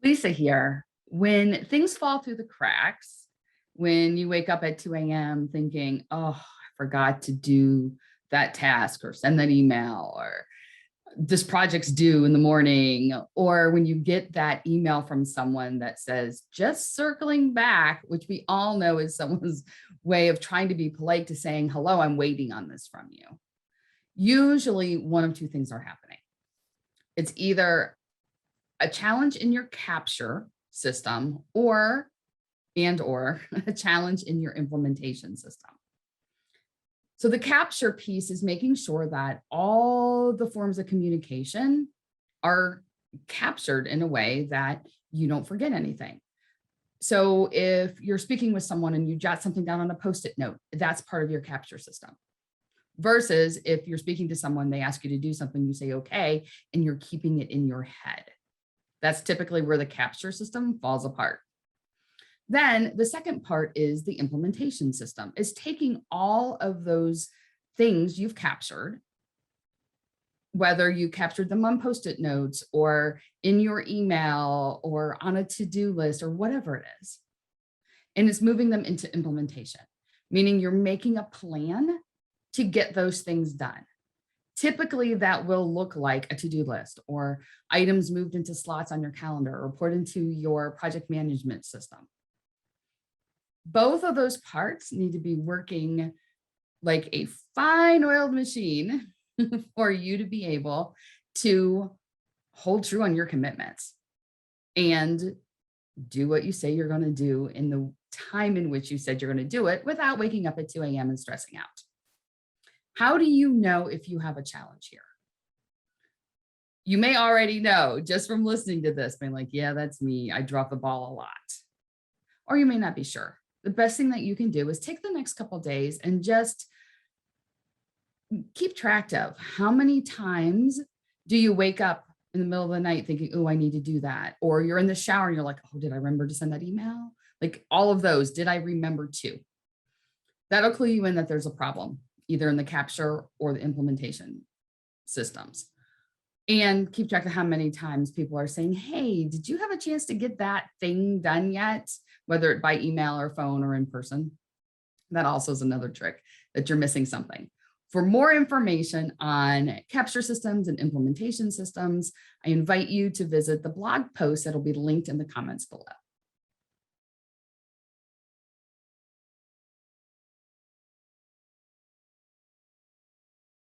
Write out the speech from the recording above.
Lisa here. When things fall through the cracks, when you wake up at 2 a.m. thinking, oh, I forgot to do that task or send that email, or this project's due in the morning, or when you get that email from someone that says, just circling back, which we all know is someone's way of trying to be polite to saying, hello, I'm waiting on this from you. Usually one of two things are happening. It's either a challenge in your capture system or a challenge in your implementation system. So the capture piece is making sure that all the forms of communication are captured in a way that you don't forget anything. So if you're speaking with someone and you jot something down on a Post-it note, that's part of your capture system. Versus if you're speaking to someone, they ask you to do something, you say, okay, and you're keeping it in your head. That's typically where the capture system falls apart. Then the second part is the implementation system, is taking all of those things you've captured, whether you captured them on Post-it notes or in your email or on a to-do list or whatever it is, and it's moving them into implementation, meaning you're making a plan to get those things done. Typically, that will look like a to-do list or items moved into slots on your calendar or put into your project management system. Both of those parts need to be working like a fine-oiled machine for you to be able to hold true on your commitments and do what you say you're going to do in the time in which you said you're going to do it without waking up at 2 a.m. and stressing out. How do you know if you have a challenge here? You may already know just from listening to this, being like, yeah, that's me. I drop the ball a lot. Or you may not be sure. The best thing that you can do is take the next couple of days and just keep track of how many times do you wake up in the middle of the night thinking, oh, I need to do that. Or you're in the shower and you're like, oh, did I remember to send that email? Like all of those, did I remember to? That'll clue you in that there's a problem, either in the capture or the implementation systems. And keep track of how many times people are saying, hey, did you have a chance to get that thing done yet? Whether it by email or phone or in person. That also is another trick that you're missing something. For more information on capture systems and implementation systems, I invite you to visit the blog post that'll be linked in the comments below.